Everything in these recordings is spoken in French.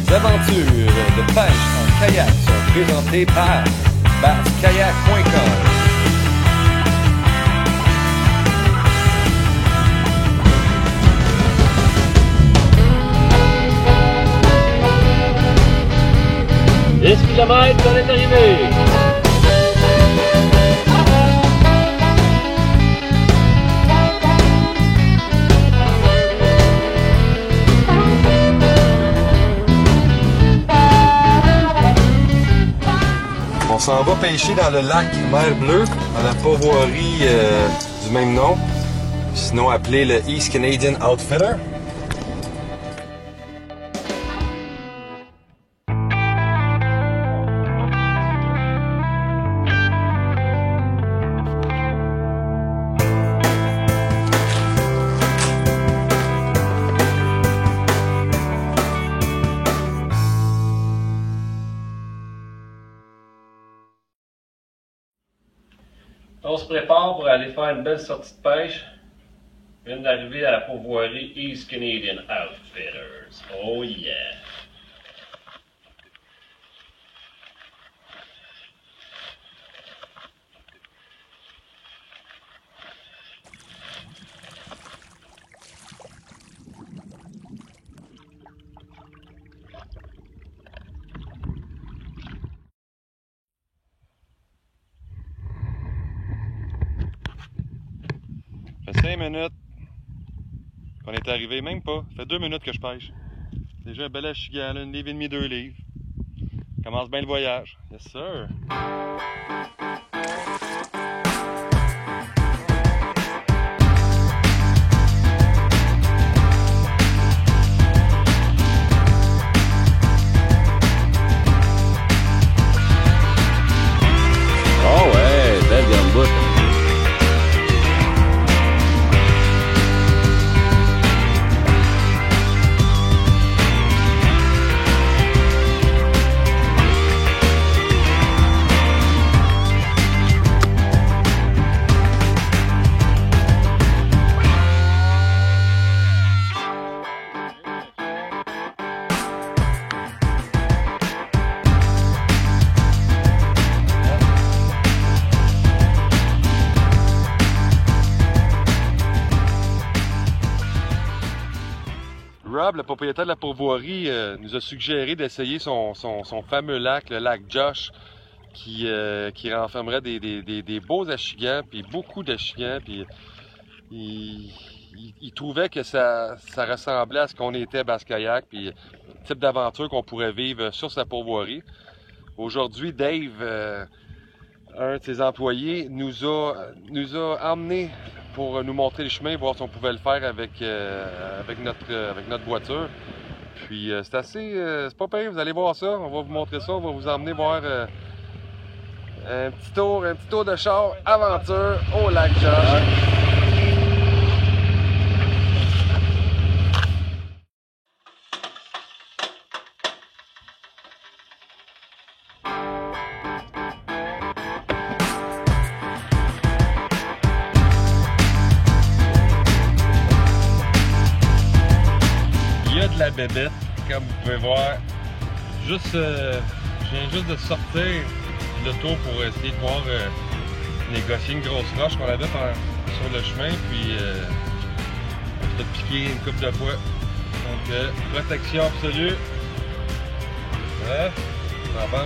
Les aventures de pêche en kayak sont présentées par basskayak.com. Kilomètres, on est arrivé! On s'en va pêcher dans le lac Mer Bleue, dans la pourvoirie du même nom, sinon appelé le East Canadian Outfitter. On se prépare pour aller faire une belle sortie de pêche. On vient d'arriver à la pourvoirie East Canadian Outfitters. Oh yeah! Ça fait 5 minutes qu'on est arrivé, même pas. Ça fait 2 minutes que je pêche. Déjà un bel achigan, une livre et demie, 2 livres. Commence bien le voyage. Yes sir! Oh ouais, belle gambouche. Rob, le propriétaire de la pourvoirie, nous a suggéré d'essayer son fameux lac, le lac Josh, qui renfermerait des beaux achigans, puis beaucoup d'achigans, puis il trouvait que ça ressemblait à ce qu'on était à Basse-Kayak, puis le type d'aventure qu'on pourrait vivre sur sa pourvoirie. Aujourd'hui, Dave, un de ses employés, nous a emmenés pour nous montrer le chemin, voir si on pouvait le faire avec notre voiture. Puis c'est pas pire, vous allez voir ça, on va vous montrer ça, on va vous emmener voir un petit tour de char aventure au lac Josh. De la bébête, comme vous pouvez voir. Je viens juste de sortir le tour pour essayer de voir négocier une grosse roche qu'on avait sur le chemin, puis on s'est piqué une couple de fois. Donc protection absolue. Ouais, ça va.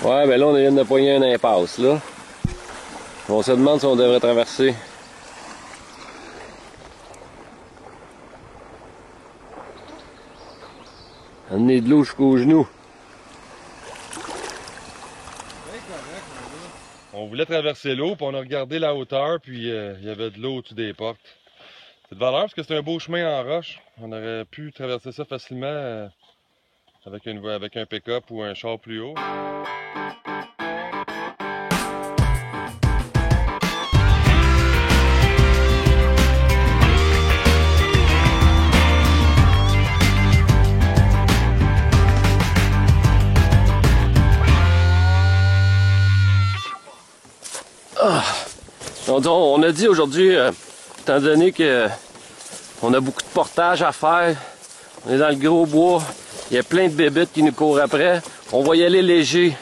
Ouais, ben là, on vient de poigner une impasse, là. On se demande si on devrait traverser. Amener de l'eau jusqu'aux genoux. On voulait traverser l'eau, puis on a regardé la hauteur, puis il y avait de l'eau au-dessus des portes. C'est de valeur parce que c'est un beau chemin en roche. On aurait pu traverser ça facilement avec un pick-up ou un char plus haut. On a dit aujourd'hui, étant donné que on a beaucoup de portage à faire, on est dans le gros bois, il y a plein de bébites qui nous courent après, on va y aller léger.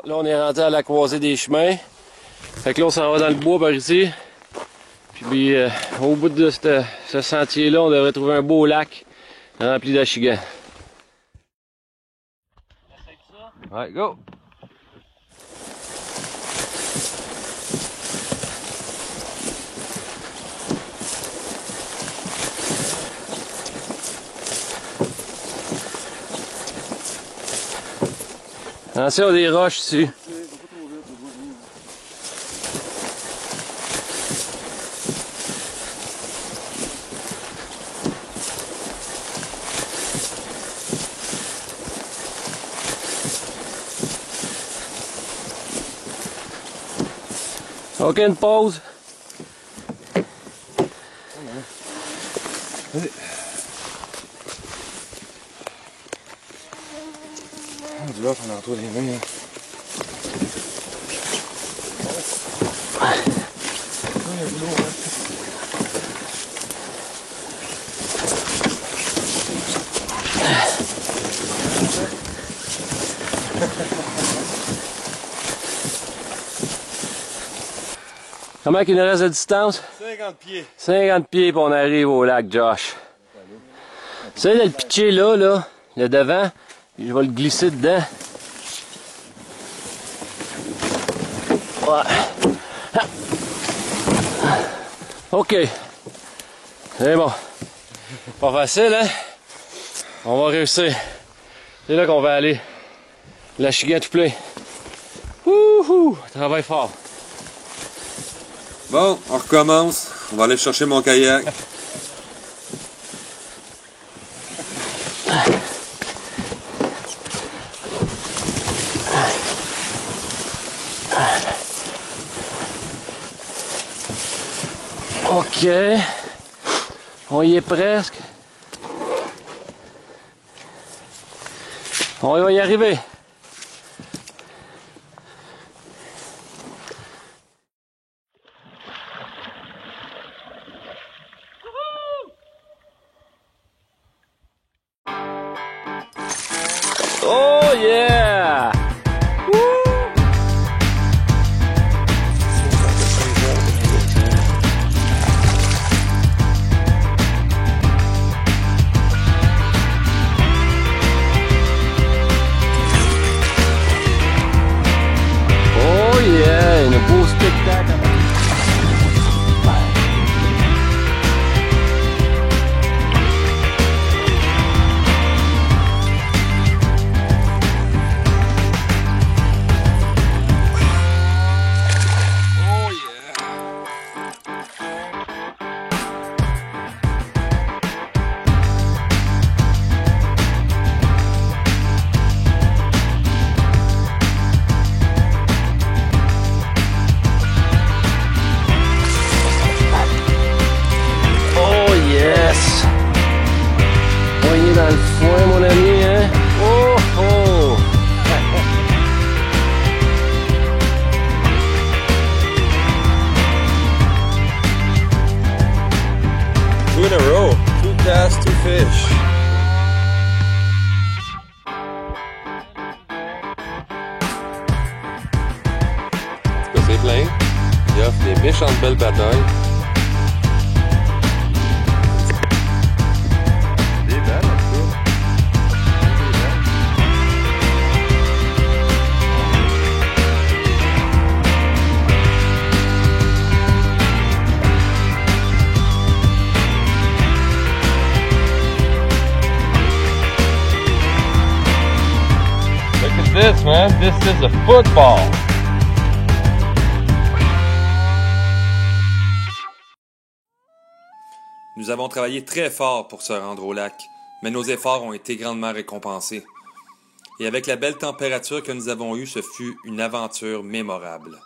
Là, on est rentré à la croisée des chemins. Fait que là, on s'en va dans le bois par ici. Puis, au bout de ce sentier-là, on devrait trouver un beau lac rempli d'achigans. Ouais, go! Attention, des roches ici. Ok, une pause. Vas-y. Du là, on a entouré les mains. Comment qu'il nous reste de distance? 50 pieds. 50 pieds puis on arrive au lac, Josh. Ça, de le pitcher là, le devant, je vais le glisser dedans. Ouais. OK. C'est bon. Pas facile, hein? On va réussir. C'est là qu'on va aller. L'achigan tout plein. Wouhou! Travaille fort. Bon, on recommence. On va aller chercher mon kayak. OK. On y est presque. On va y arriver. Oh yeah! Oh yeah! Un beau spectacle! Dans le foin, mon ami, hein? Oh oh! Two in a row. 2 casts, 2 fish. En tout cas, c'est plein. Il offre des méchantes belles batailles. This, man, this is a football. Nous avons travaillé très fort pour se rendre au lac. Mais nos efforts ont été grandement récompensés. Et avec la belle température que nous avons eue, ce fut une aventure mémorable.